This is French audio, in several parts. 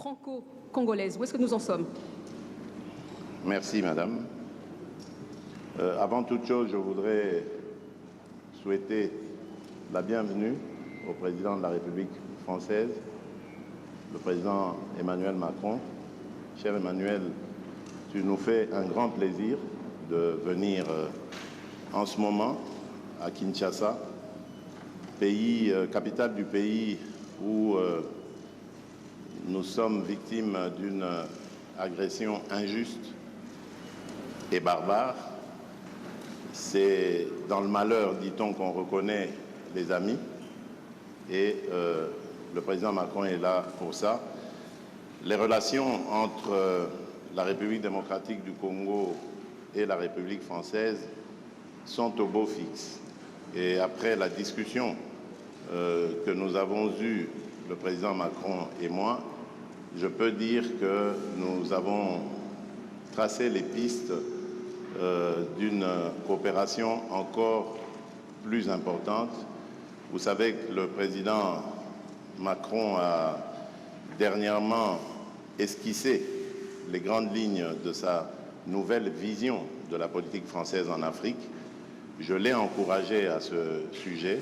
franco-congolaise. Où est-ce que nous en sommes? Merci, madame. Avant toute chose, je voudrais souhaiter la bienvenue au président de la République française, le président Emmanuel Macron. Cher Emmanuel, tu nous fais un grand plaisir de venir en ce moment à Kinshasa, capitale du pays où nous sommes victimes d'une agression injuste et barbare. C'est dans le malheur, dit-on, qu'on reconnaît les amis, et le président Macron est là pour ça. Les relations entre la République démocratique du Congo et la République française sont au beau fixe. Et après la discussion que nous avons eue, le président Macron et moi, je peux dire que nous avons tracé les pistes d'une coopération encore plus importante. Vous savez que le président Macron a dernièrement esquissé les grandes lignes de sa nouvelle vision de la politique française en Afrique. Je l'ai encouragé à ce sujet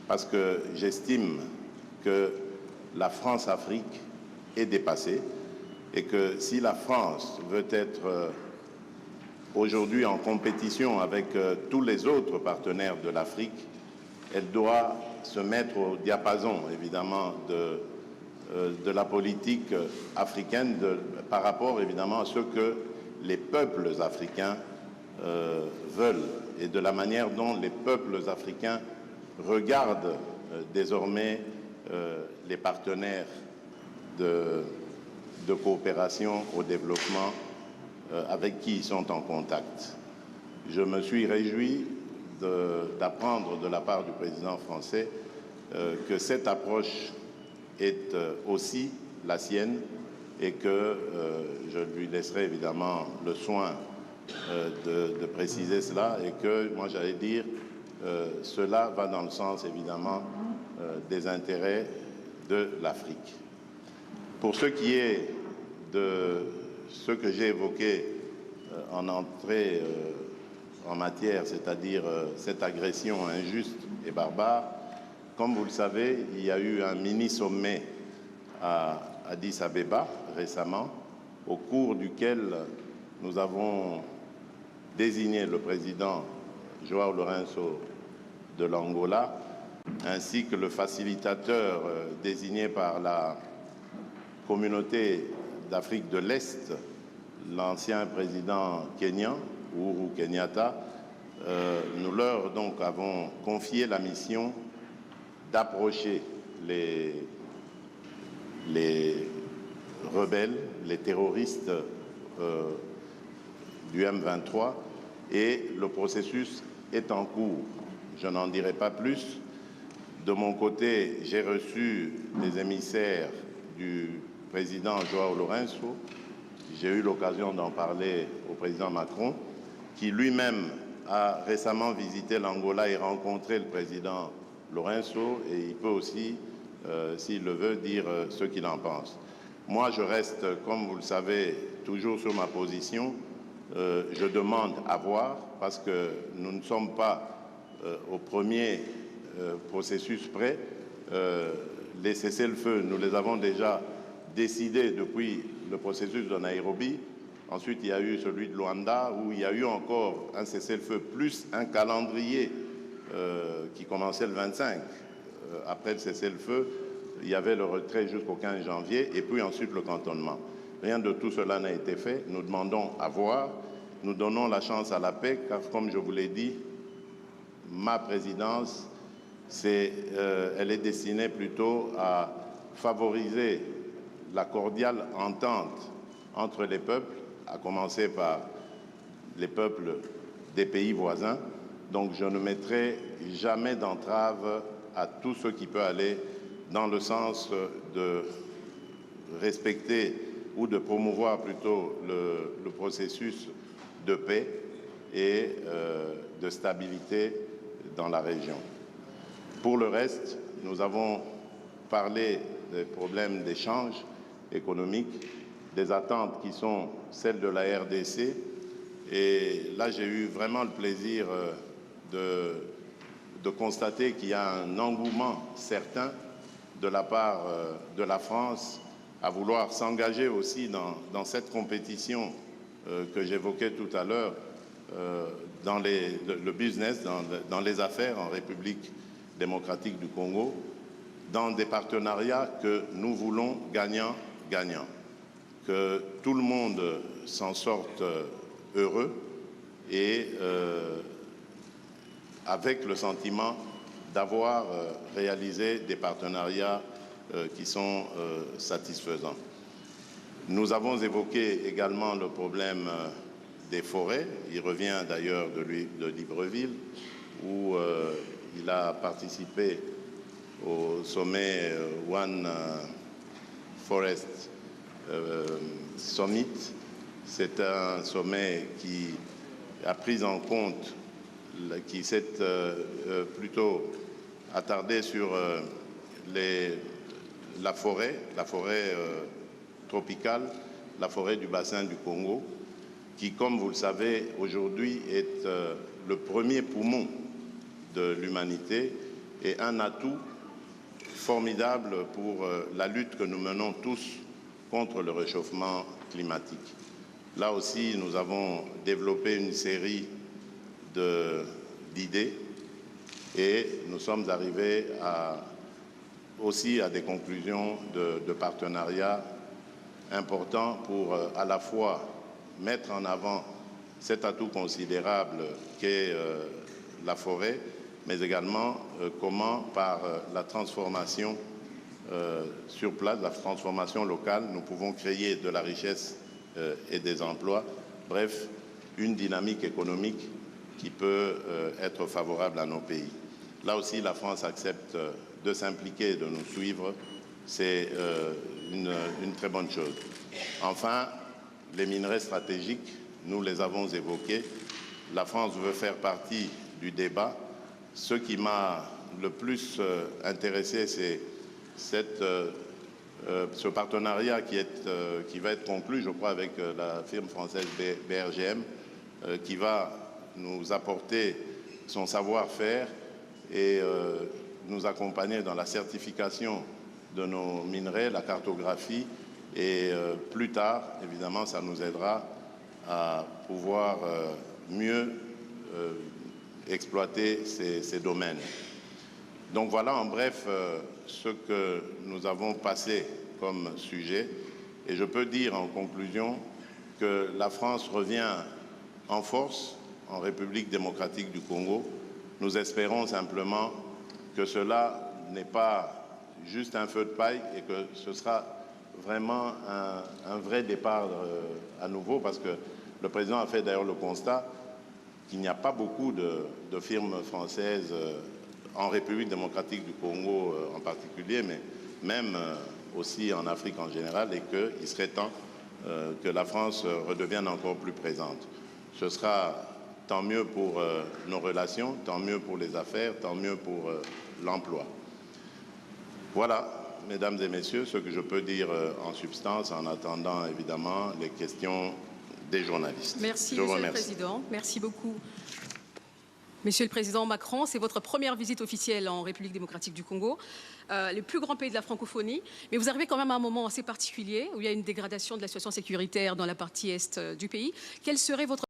parce que j'estime que la France-Afrique est dépassée et que si la France veut être aujourd'hui en compétition avec tous les autres partenaires de l'Afrique, elle doit se mettre au diapason, évidemment, de la politique africaine par rapport, évidemment, à ce que les peuples africains veulent et de la manière dont les peuples africains regardent désormais les partenaires de coopération au développement avec qui ils sont en contact. Je me suis réjoui d'apprendre de la part du président français que cette approche est aussi la sienne et que je lui laisserai évidemment le soin de préciser cela et que, moi j'allais dire, cela va dans le sens évidemment des intérêts de l'Afrique. Pour ce qui est de ce que j'ai évoqué en entrée en matière, c'est-à-dire cette agression injuste et barbare, comme vous le savez, il y a eu un mini-sommet à Addis Abeba récemment, au cours duquel nous avons désigné le président João Lourenço de l'Angola, ainsi que le facilitateur désigné par la communauté d'Afrique de l'Est, l'ancien président kenyan, Uhuru Kenyatta. Nous leur donc avons confié la mission d'approcher les rebelles, les terroristes du M23, et le processus est en cours. Je n'en dirai pas plus. De mon côté, j'ai reçu des émissaires du président João Lourenço. J'ai eu l'occasion d'en parler au président Macron, qui lui-même a récemment visité l'Angola et rencontré le président Lourenço, et il peut aussi, s'il le veut, dire ce qu'il en pense. Moi, je reste, comme vous le savez, toujours sur ma position. Je demande à voir, parce que nous ne sommes pas au premier processus près. Les cessez-le-feu, nous les avons déjà décidés depuis le processus de Nairobi. Ensuite, il y a eu celui de Luanda, où il y a eu encore un cessez-le-feu, plus un calendrier qui commençait le 25. Après le cessez-le-feu, il y avait le retrait jusqu'au 15 janvier, et puis ensuite le cantonnement. Rien de tout cela n'a été fait. Nous demandons à voir. Nous donnons la chance à la paix, car comme je vous l'ai dit, ma présidence, elle est destinée plutôt à favoriser la cordiale entente entre les peuples, à commencer par les peuples des pays voisins. Donc je ne mettrai jamais d'entrave à tout ce qui peut aller dans le sens de respecter ou de promouvoir plutôt le processus de paix et de stabilité dans la région. Pour le reste, nous avons parlé des problèmes d'échange économique, des attentes qui sont celles de la RDC. Et là, j'ai eu vraiment le plaisir de constater qu'il y a un engouement certain de la part de la France à vouloir s'engager aussi dans cette compétition que j'évoquais tout à l'heure, dans le business, dans les affaires en République démocratique du Congo, dans des partenariats que nous voulons gagnant-gagnant, que tout le monde s'en sorte heureux et avec le sentiment d'avoir réalisé des partenariats qui sont satisfaisants. Nous avons évoqué également le problème des forêts. Il revient d'ailleurs de Libreville, où il a participé au sommet One Forest Summit. C'est un sommet qui a pris en compte, qui s'est plutôt attardé sur la forêt tropicale, la forêt du bassin du Congo, qui, comme vous le savez, aujourd'hui est le premier poumon de l'humanité et un atout formidable pour la lutte que nous menons tous contre le réchauffement climatique. Là aussi, nous avons développé une série d'idées et nous sommes arrivés aussi à des conclusions de partenariat importants pour à la fois mettre en avant cet atout considérable qu'est la forêt, mais également comment par la transformation sur place, la transformation locale, nous pouvons créer de la richesse et des emplois, bref, une dynamique économique qui peut être favorable à nos pays. Là aussi, la France accepte de s'impliquer, de nous suivre, c'est une très bonne chose. Enfin, les minerais stratégiques, nous les avons évoqués. La France veut faire partie du débat. Ce qui m'a le plus intéressé, c'est ce partenariat qui va être conclu, je crois, avec la firme française BRGM, qui va nous apporter son savoir-faire et nous accompagner dans la certification de nos minerais, la cartographie, et plus tard, évidemment, ça nous aidera à pouvoir mieux exploiter ces domaines. Donc voilà en bref ce que nous avons passé comme sujet. Et je peux dire en conclusion que la France revient en force en République démocratique du Congo. Nous espérons simplement que cela n'est pas juste un feu de paille et que ce sera vraiment un vrai départ à nouveau, parce que le président a fait d'ailleurs le constat qu'il n'y a pas beaucoup de firmes françaises en République démocratique du Congo en particulier, mais même aussi en Afrique en général, et qu'il serait temps que la France redevienne encore plus présente. Ce sera tant mieux pour nos relations, tant mieux pour les affaires, tant mieux pour l'emploi. Voilà, mesdames et messieurs, ce que je peux dire en substance, en attendant évidemment les questions des journalistes. Merci, Monsieur le Président. Merci beaucoup. Monsieur le Président Macron, c'est votre première visite officielle en République démocratique du Congo, le plus grand pays de la francophonie. Mais vous arrivez quand même à un moment assez particulier où il y a une dégradation de la situation sécuritaire dans la partie est du pays. Quelle serait votre